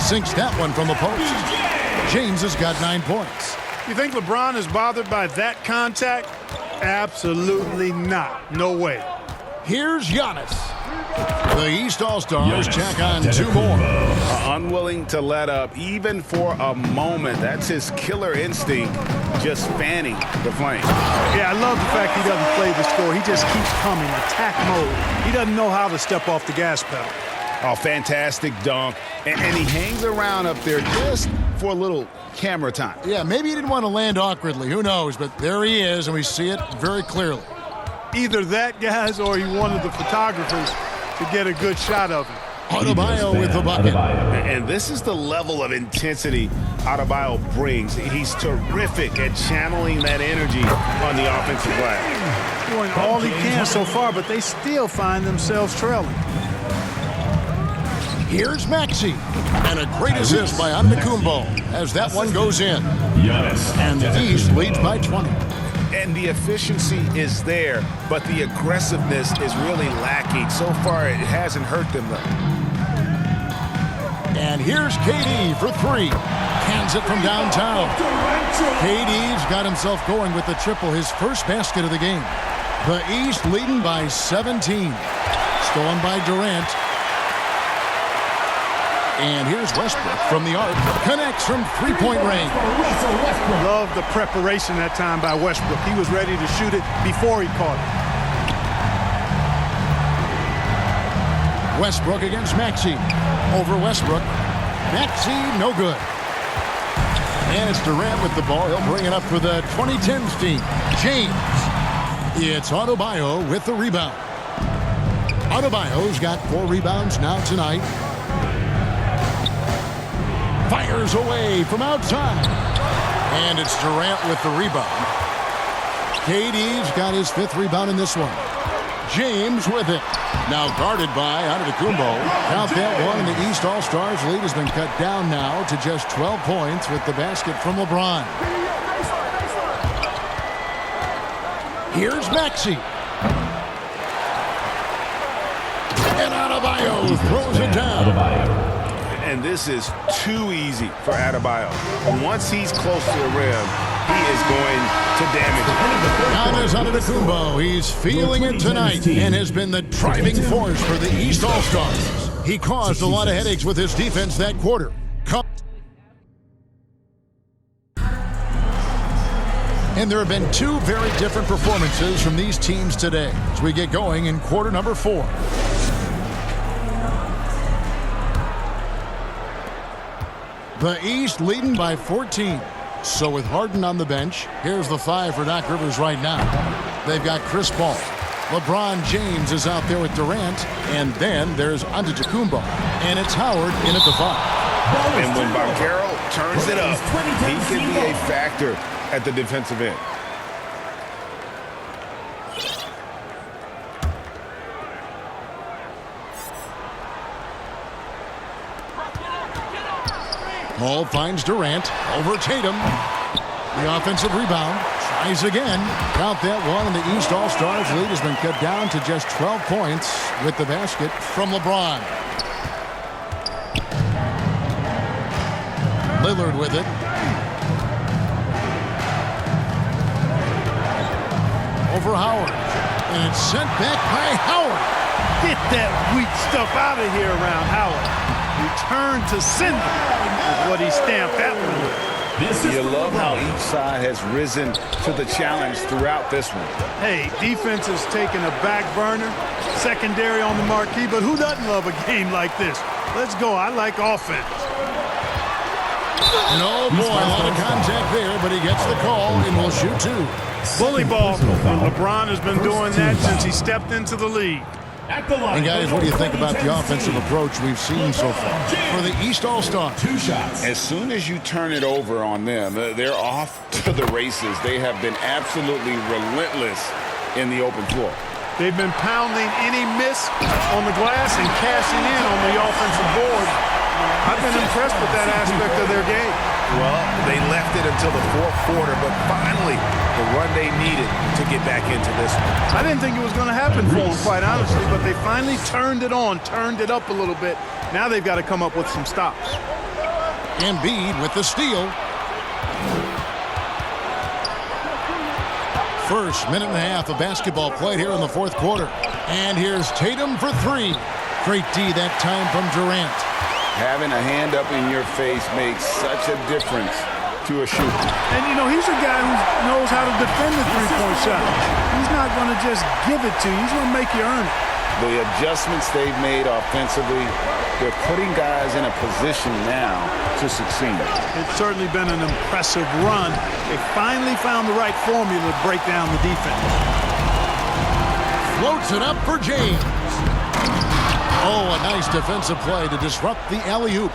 sinks that one from the post. James has got 9 points. You think LeBron is bothered by that contact? Absolutely not. No way. Here's Giannis. The East All-Stars check on 2 more. Unwilling to let up even for a moment. That's his killer instinct, just fanning the flame. Yeah, I love the fact he doesn't play the score. He just keeps coming, attack mode. He doesn't know how to step off the gas pedal. Oh, fantastic dunk. And he hangs around up there just for a little camera time. Yeah, maybe he didn't want to land awkwardly. Who knows? But there he is, and we see it very clearly. Either that, guys, or he wanted the photographers to get a good shot of him. Adebayo with the bucket. And this is the level of intensity Adebayo brings. He's terrific at channeling that energy on the offensive glass. Doing all he can so far, but they still find themselves trailing. Here's Maxey. And a great assist by Antetokounmpo as that one goes in. And the East leads by 20. And the efficiency is there, but the aggressiveness is really lacking. So far, it hasn't hurt them, though. And here's KD for 3. Cans it from downtown. KD's got himself going with the triple, his first basket of the game. The East leading by 17. Stolen by Durant. And here's Westbrook from the arc. Connects from three-point range. Love the preparation that time by Westbrook. He was ready to shoot it before he caught it. Westbrook against Maxey. Over Westbrook. Maxey, no good. And it's Durant with the ball. He'll bring it up for the 2010s team. James. It's Adebayo with the rebound. Adebayo's got 4 rebounds now tonight. Fires away from outside. And it's Durant with the rebound. KD's got his 5th rebound in this one. James with it. Now guarded by Antetokounmpo. Count that one, and the East All-Stars lead has been cut down now to just 12 points with the basket from LeBron. Here's Maxey. And Adebayo throws it down. And this is too easy for Adebayo. Once he's close to the rim, he is going to damage it. Giannis Antetokounmpo, he's feeling it tonight and has been the driving force for the East All-Stars. He caused a lot of headaches with his defense that quarter. And there have been 2 very different performances from these teams today as we get going in quarter number 4. The East leading by 14. So with Harden on the bench, here's the 5 for Doc Rivers right now. They've got Chris Paul. LeBron James is out there with Durant. And then there's Antetokounmpo. And it's Howard in at the 5. And when Banchero turns it up, he can be a factor at the defensive end. Paul finds Durant over Tatum. The offensive rebound. Tries again. Count that one, and the East All-Stars lead has been cut down to just 12 points with the basket from LeBron. Lillard with it. Over Howard. And it's sent back by Howard. Get that weak stuff out of here around Howard. Return to sender is what he stamped that one with. You love how each side has risen to the challenge throughout this one. Hey, defense has taken a back burner, secondary on the marquee, but who doesn't love a game like this? Let's go. I like offense. No, boy, a lot of contact there, but he gets the call and will shoot 2. Bully ball. LeBron has been doing that since he stepped into the league. And guys, what do you think about the offensive approach we've seen so far for the East All-Stars? As soon as you turn it over on them, they're off to the races. They have been absolutely relentless in the open floor. They've been pounding any miss on the glass and cashing in on the offensive board. I've been impressed with that aspect of their game. Well, they left it until the 4th quarter, but finally the run they needed to get back into this one. I didn't think it was going to happen for them, quite honestly, but they finally turned it on, turned it up a little bit. Now they've got to come up with some stops. Embiid with the steal. First minute and a half of basketball played here in the fourth quarter. And here's Tatum for three. Great D that time from Durant. Having a hand up in your face makes such a difference to a shooter. And, you know, he's a guy who knows how to defend the three-point shot. He's not going to just give it to you. He's going to make you earn it. The adjustments they've made offensively, they're putting guys in a position now to succeed. It's certainly been an impressive run. They finally found the right formula to break down the defense. Floats it up for James. Oh, a nice defensive play to disrupt the alley-oop.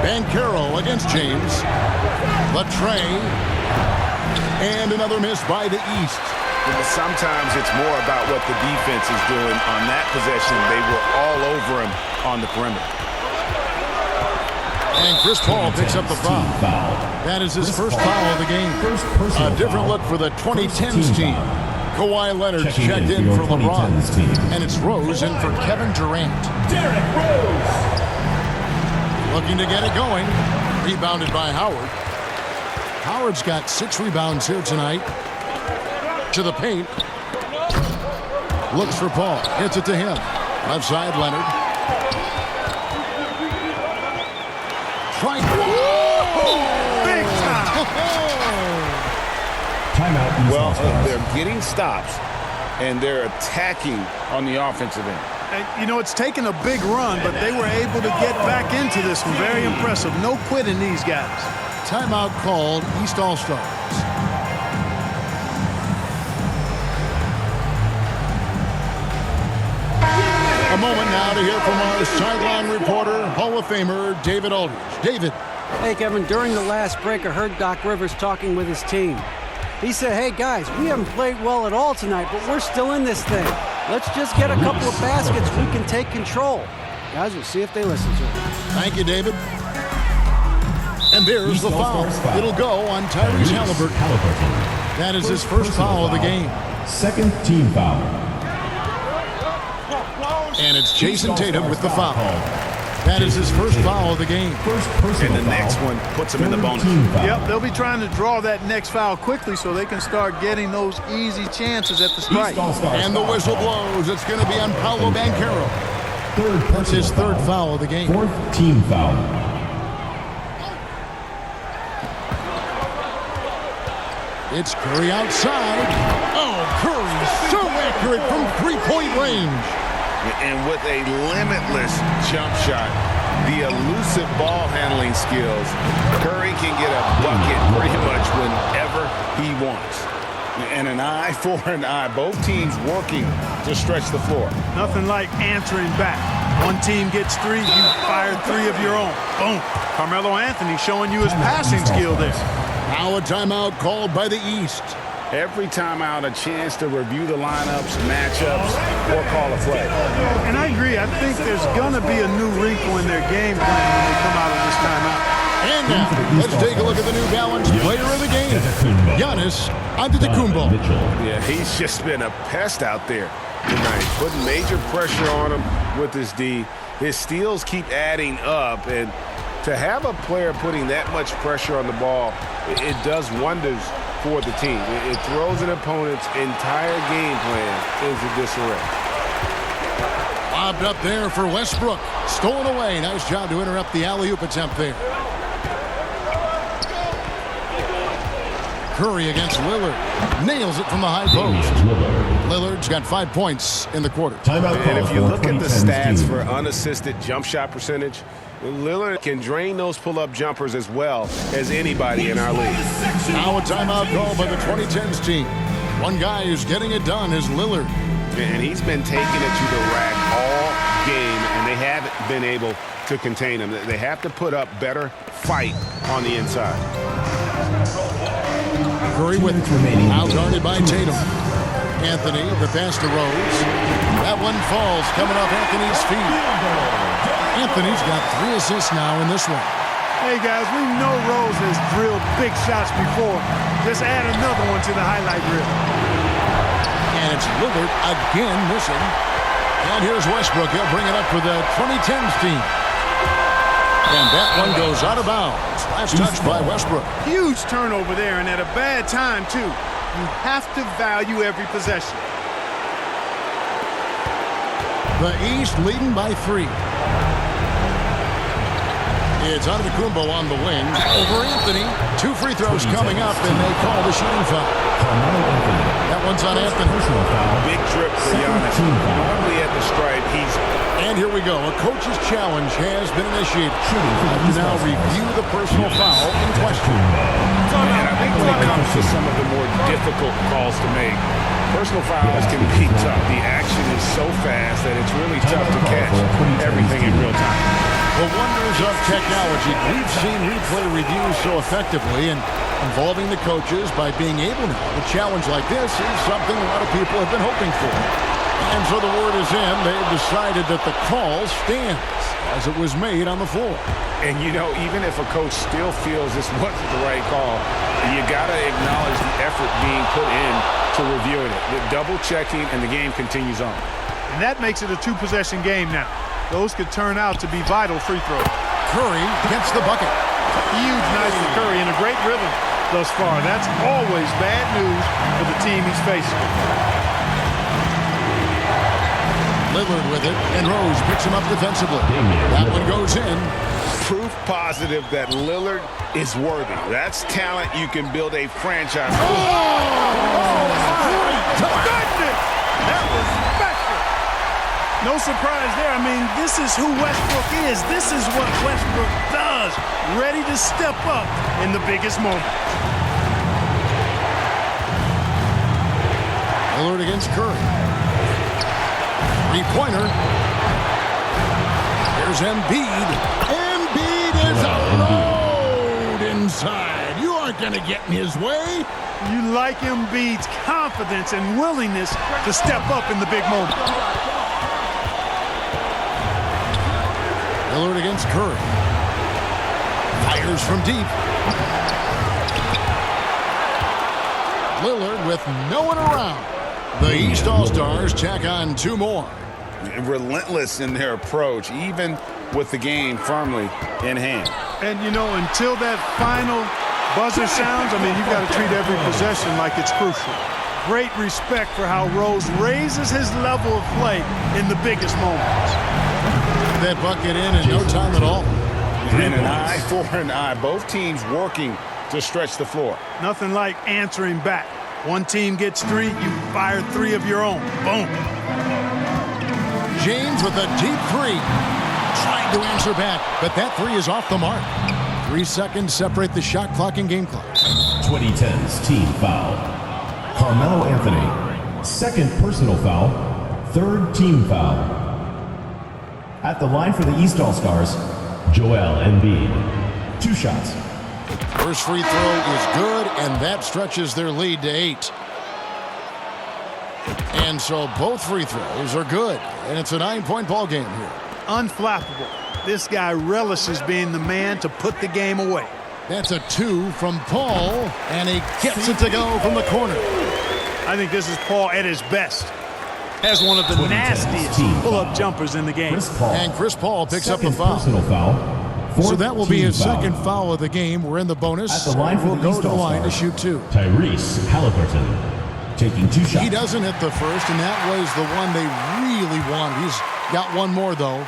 Banchero against James. Latrey. And another miss by the East. Sometimes it's more about what the defense is doing on that possession. They were all over him on the perimeter. And Chris Paul picks up the foul. That is his first foul of the game. A different look for the 2010s team. Kawhi Leonard checked in for LeBron. And it's Rose in for Kevin Durant. Derrick Rose. Looking to get it going. Rebounded by Howard. Howard's got 6 rebounds here tonight. To the paint. Looks for Paul. Hits it to him. Left side, Leonard. Try. Big time. Timeout. Well, they're getting stops, and they're attacking on the offensive end. And, you know, it's taken a big run, but they were able to get back into this one. Very impressive. No quitting these guys. Timeout called. East All-Stars. A moment now to hear from our sideline reporter, Hall of Famer David Aldridge. David. Hey, Kevin, during the last break, I heard Doc Rivers talking with his team. He said, hey, guys, we haven't played well at all tonight, but we're still in this thing. Let's just get a couple of baskets. We can take control. Guys, we'll see if they listen to him. Thank you, David. And there's the foul. It'll go on Tyrese Halliburton. That is his first foul of the game. Second team foul. And it's Jason Tatum with the foul. That is his first foul of the game. And the next one puts him in the bonus. Yep, they'll be trying to draw that next foul quickly so they can start getting those easy chances at the strike. And the whistle blows. It's going to be on Paolo Banchero. That's his third foul of the game. Fourth team foul. It's Curry outside. Oh, Curry so accurate from three-point range. And with a limitless jump shot, the elusive ball handling skills, Curry can get a bucket pretty much whenever he wants. And an eye for an eye. Both teams working to stretch the floor. Nothing like answering back. One team gets 3, you fire 3 of your own. Boom. Carmelo Anthony showing you his passing skill there. Now a timeout called by the East. Every timeout, a chance to review the lineups, matchups, or call a play. And I agree. I think there's going to be a new wrinkle in their game plan when they come out of this timeout. And now, let's take a look at the New Balance player of the game, Giannis Antetokounmpo. Yeah, he's just been a pest out there tonight, putting major pressure on him with his D. His steals keep adding up, and to have a player putting that much pressure on the ball, it does wonders for the team. It throws an opponent's entire game plan into disarray. Lobbed up there for Westbrook. Stolen away. Nice job to interrupt the alley-oop attempt there. Curry against Lillard. Nails it from the high post. Lillard's got 5 points in the quarter. And if you look at the stats for unassisted jump shot percentage, Lillard can drain those pull-up jumpers as well as anybody in our league. Now a timeout call by the 2010s team. One guy who's getting it done is Lillard. And he's been taking it to the rack all game, and they haven't been able to contain him. They have to put up better fight on the inside. Curry with it. Now guarded by Tatum. Anthony, the pass to Rose. That one falls, coming off Anthony's feet. Anthony's got 3 assists now in this one. Hey, guys, we know Rose has drilled big shots before. Just add another one to the highlight reel. And it's Lillard again missing. And here's Westbrook. He'll bring it up for the 2010s team. And that one goes out of bounds. Last touch by Westbrook. Huge turnover there, and at a bad time, too. You have to value every possession. The East leading by 3. It's Antetokounmpo on the wing. Over Anthony. 2 free throws coming up, and they call the shooting foul. That one's on Anthony. Big trip for Giannis. Normally at the stripe, he's... And here we go. A coach's challenge has been initiated. To now review the personal foul in question. And I think when it comes to some of the more difficult calls to make, personal fouls can be tough. The action is so fast that it's really tough to catch everything in real time. The wonders of technology. We've seen replay reviews so effectively, and involving the coaches by being able now to challenge like this is something a lot of people have been hoping for. And so the word is in. They've decided that the call stands as it was made on the floor. And, you know, even if a coach still feels this wasn't the right call, you got to acknowledge the effort being put in to reviewing it. The double-checking, and the game continues on. And that makes it a 2-possession game now. Those could turn out to be vital free throws. Curry gets the bucket. Huge night for Curry and a great rhythm thus far. That's always bad news for the team he's facing. Lillard with it, and Rose picks him up defensively. That one goes in. Proof positive that Lillard is worthy. That's talent you can build a franchise with. Goodness! That was special. No surprise there. I mean, this is who Westbrook is. This is what Westbrook does. Ready to step up in the biggest moment. Lillard against Curry. Three-pointer. Here's Embiid. Embiid is a load inside. You aren't going to get in his way. You like Embiid's confidence and willingness to step up in the big moment. Lillard against Curry. Fires from deep. Lillard with no one around. The East All-Stars tack on 2 more. Relentless in their approach, even with the game firmly in hand. And, you know, until that final buzzer sounds, I mean, you've got to treat every possession like it's crucial. Great respect for how Rose raises his level of play in the biggest moments. That bucket in no time at all. And an eye for an eye. Both teams working to stretch the floor. Nothing like answering back. One team gets 3, you fire 3 of your own. Boom. James with a deep 3. Trying to answer back, but that 3 is off the mark. 3 seconds separate the shot clock and game clock. 2010's team foul. Carmelo Anthony. 2nd personal foul. 3rd team foul. At the line for the East All-Stars, Joel Embiid. 2 shots. First free throw is good, and that stretches their lead to 8. And so both free throws are good, and it's a 9-point ball game here. Unflappable. This guy relishes being the man to put the game away. That's a 2 from Paul, and he gets it to go from the corner. I think this is Paul at his best. Has one of the nastiest pull-up jumpers in the game. And Chris Paul picks up the foul. Personal foul. So that will be his 2nd foul of the game. We're in the bonus. At the line for we'll the go East to the line to All-Stars, shoot 2. Tyrese Halliburton taking 2 shots. He doesn't hit the first, and that was the one they really wanted. He's got one more, though.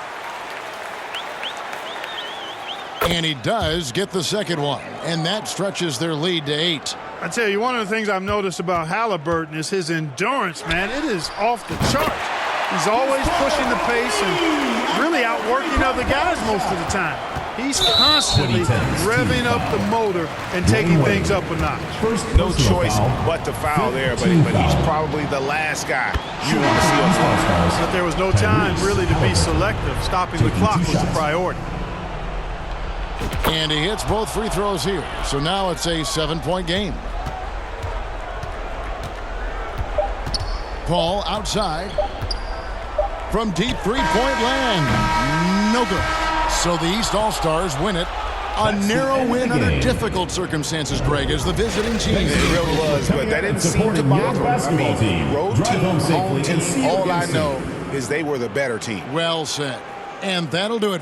And he does get the 2nd one, and that stretches their lead to 8. I tell you, one of the things I've noticed about Halliburton is his endurance, man. It is off the charts. He's always pushing the pace and really outworking other guys most of the time. He's constantly revving up the motor and taking things up a notch. No choice but to foul there, but he's probably the last guy you want to see on the But there was no time really to be selective. Stopping the clock was the priority. And he hits both free throws here. So now it's a 7-point game. Paul outside. From deep 3-point land. No good. So the East All-Stars win it. A narrow win under difficult circumstances, Greg, as the visiting team. It really was, but that didn't seem to bother him. I mean, road team, home team, all I know is they were the better team. Well said. And that'll do it for